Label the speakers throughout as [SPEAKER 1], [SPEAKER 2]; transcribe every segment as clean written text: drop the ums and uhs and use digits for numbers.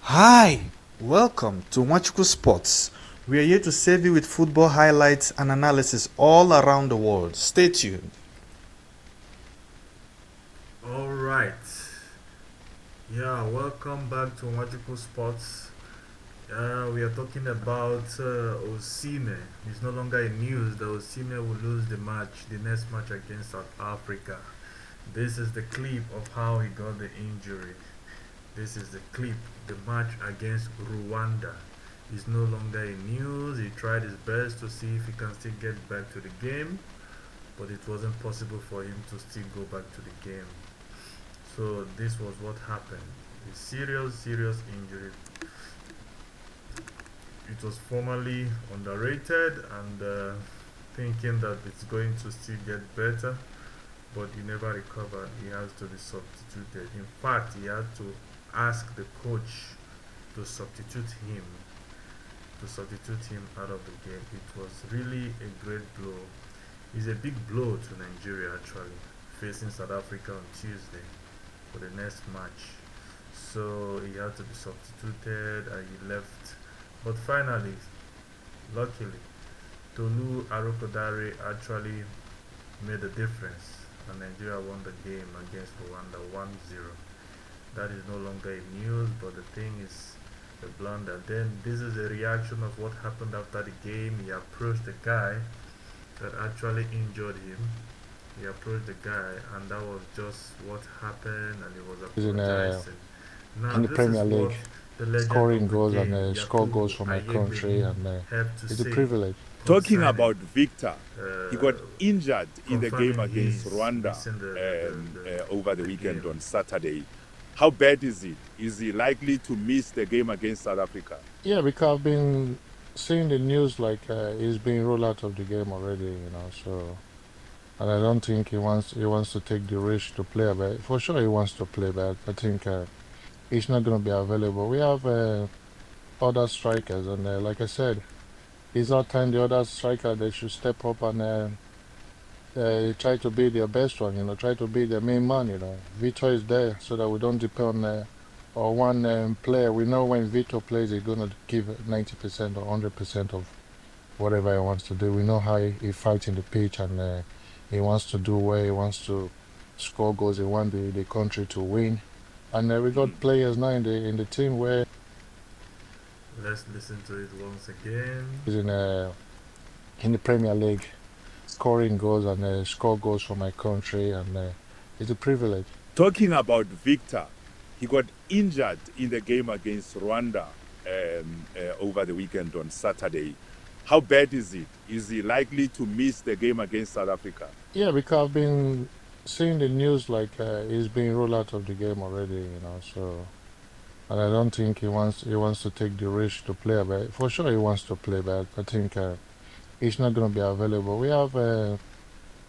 [SPEAKER 1] Hi, welcome to Magical Sports. We are here to serve you with football highlights and analysis all around the world. Stay tuned.
[SPEAKER 2] All right. Yeah, welcome back to Magical Sports. We are talking about Osimhen. It's no longer in news that Osimhen will lose the next match against South Africa. This is the clip of how he got the injury. This is the clip. The match against Rwanda is no longer in news. He tried his best to see if he can still get back to the game, but it wasn't possible for him to still go back to the game. So this was what happened. A serious injury. It was formerly underrated and thinking that it's going to still get better, but he never recovered. He has to be substituted. In fact, he had to ask the coach to substitute him out of the game. It was really a great blow. It's a big blow to Nigeria actually, facing South Africa on Tuesday for the next match. So he had to be substituted and he left. But finally, luckily, Tolu Arokodare actually made a difference and Nigeria won the game against Rwanda 1-0. That is no longer in news, but the thing is a blunder. Then this is a reaction of what happened after the game. He approached the guy that actually injured him. He approached the guy, and that was just what happened, and he was
[SPEAKER 3] In
[SPEAKER 2] apologizing. Now,
[SPEAKER 3] in the
[SPEAKER 2] this is
[SPEAKER 3] Premier
[SPEAKER 2] what
[SPEAKER 3] League,
[SPEAKER 2] the legend
[SPEAKER 3] scoring
[SPEAKER 2] of the
[SPEAKER 3] goals and
[SPEAKER 2] game,
[SPEAKER 3] score goals
[SPEAKER 2] Yakubu
[SPEAKER 3] for my country,
[SPEAKER 2] Ayegbemi,
[SPEAKER 3] and
[SPEAKER 2] had to
[SPEAKER 3] it's a
[SPEAKER 2] say
[SPEAKER 3] privilege.
[SPEAKER 4] Talking
[SPEAKER 2] concerning
[SPEAKER 4] about Victor, he got injured in the game
[SPEAKER 2] confirming
[SPEAKER 4] against
[SPEAKER 2] his
[SPEAKER 4] Rwanda
[SPEAKER 2] missing
[SPEAKER 4] over the
[SPEAKER 2] the
[SPEAKER 4] weekend
[SPEAKER 2] game.
[SPEAKER 4] on Saturday. How bad is it? Is he likely to miss the game against South Africa?
[SPEAKER 3] Yeah, because I've been seeing the news like he's being ruled out of the game already, so and I don't think he wants to take the risk to play, but for sure he wants to play, but I think he's not going to be available. We have other strikers, and like I said, it's our time the other striker they should step up and try to be their best one, try to be the main man, Vito is there so that we don't depend on one player. We know when Vito plays, he's going to give 90% or 100% of whatever he wants to do. We know how he fights in the pitch and he wants to do well, he wants to score goals, he wants the country to win. And we got players now in the team where
[SPEAKER 2] Let's listen to it once again.
[SPEAKER 3] he's in the Premier League, scoring goals and score goals for my country, and it's a privilege.
[SPEAKER 4] Talking about Victor, he got injured in the game against Rwanda over the weekend on Saturday. How bad is it? Is he likely to miss the game against South Africa?
[SPEAKER 3] Yeah, because I've been seeing the news like he's being ruled out of the game already, so and I don't think he wants to take the risk to play, but for sure he wants to play, but I think he's not going to be available. We have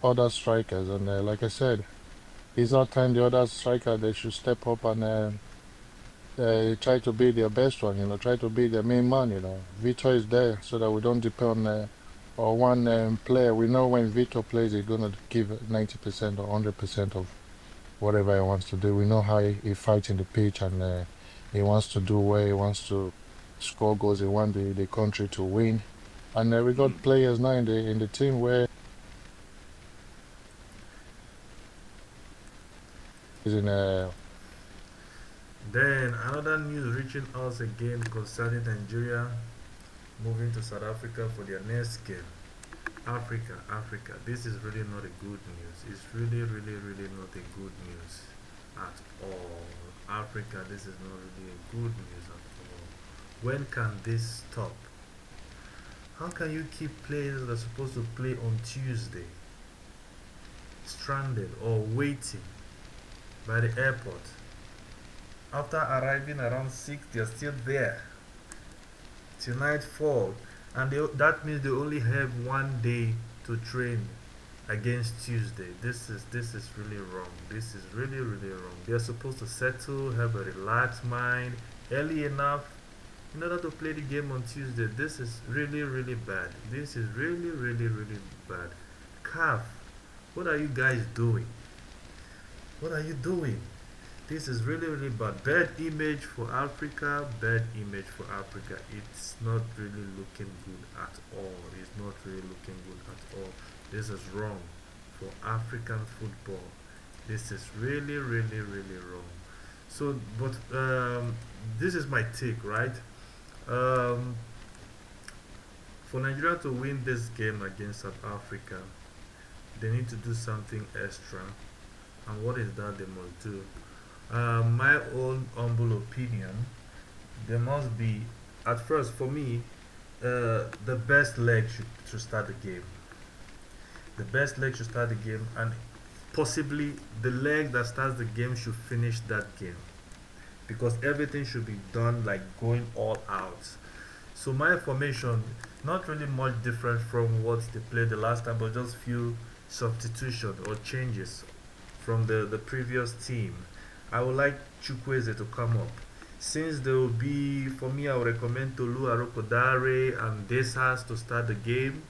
[SPEAKER 3] other strikers, and like I said, it's our time the other striker they should step up and try to be their best one, try to be the main man, Vito is there so that we don't depend on one player. We know when Vito plays, he's going to give 90% or 100% of whatever he wants to do. We know how he fights in the pitch and he wants to do well, he wants to score goals, he wants the country to win. And we got players now in the team where he's in
[SPEAKER 2] Then another news reaching us again concerning Nigeria moving to South Africa for their next game. Africa. This is really not a good news. It's really not a good news at all. Africa, this is not really a good news at all. When can this stop? How can you keep players that are supposed to play on Tuesday stranded or waiting by the airport? After arriving around 6, they're still there till nightfall, and that means they only have one day to train against Tuesday. This is really wrong. This is really wrong. They're supposed to settle, have a relaxed mind early enough in order to play the game on Tuesday. This is really bad. This is really bad. CAF, what are you guys doing? What are you doing? This is really, really bad. Bad image for Africa. Bad image for Africa. It's not really looking good at all. It's not really looking good at all. This is wrong for African football. This is really, really, really wrong. So, but this is my take, right? Um, for Nigeria to win this game against South Africa, they need to do something extra. And what is that they must do? My own humble opinion, there must be, at first, for me, the best leg should start the game. The best leg should start the game, and possibly the leg that starts the game should finish that game, because everything should be done like going all out. So my formation, not really much different from what they played the last time, but just few substitution or changes from the previous team. I would like Chukwueze to come up. Since there will be, for me, I would recommend Tolu Arokodare and Desas to start the game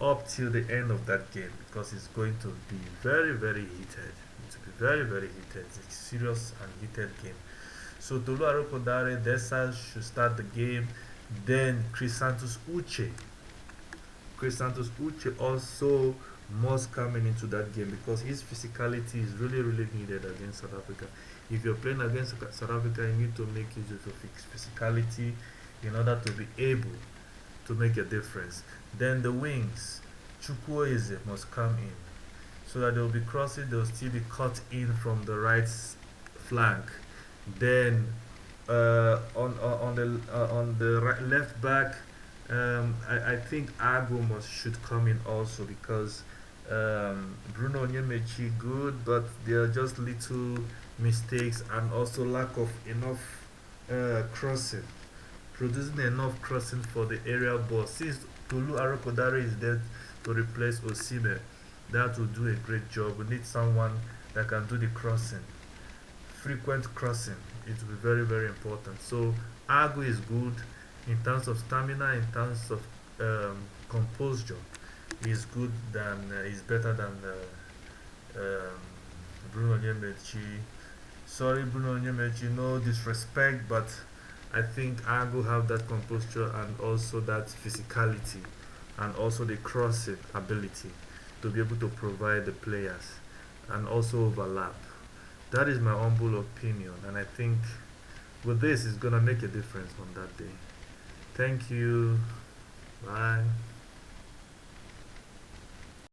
[SPEAKER 2] up till the end of that game, because it's going to be very, very heated. It will be very, very heated. It's a serious and heated game. So Tolu Arokodare, Desas should start the game. Then Chris Santos Uche. Chris Santos Uche also must come into that game, because his physicality is really, really needed against South Africa. If you're playing against South Africa, you need to make use of physicality in order to be able to make a difference. Then the wings, Chukwueze must come in, so that they'll be crossing, they'll still be cut in from the right flank. Then on the right, left back, I think Agu should come in also, because Bruno Onyemechi good, but there are just little mistakes and also lack of enough crossing, producing enough crossing for the aerial ball. Since Tolu Arokodare is there to replace Osimhen, that will do a great job. We need someone that can do the crossing, frequent crossing. It will be very, very important. So Agu is good in terms of stamina, in terms of composure. He's good than he's better than Bruno Onyemechi. Sorry, Bruno Onyemechi, no disrespect, but I think Agu have that composure and also that physicality and also the crossing ability to be able to provide the players and also overlap. That is my humble opinion, and I think with this, it's gonna make a difference on that day. Thank you. Bye.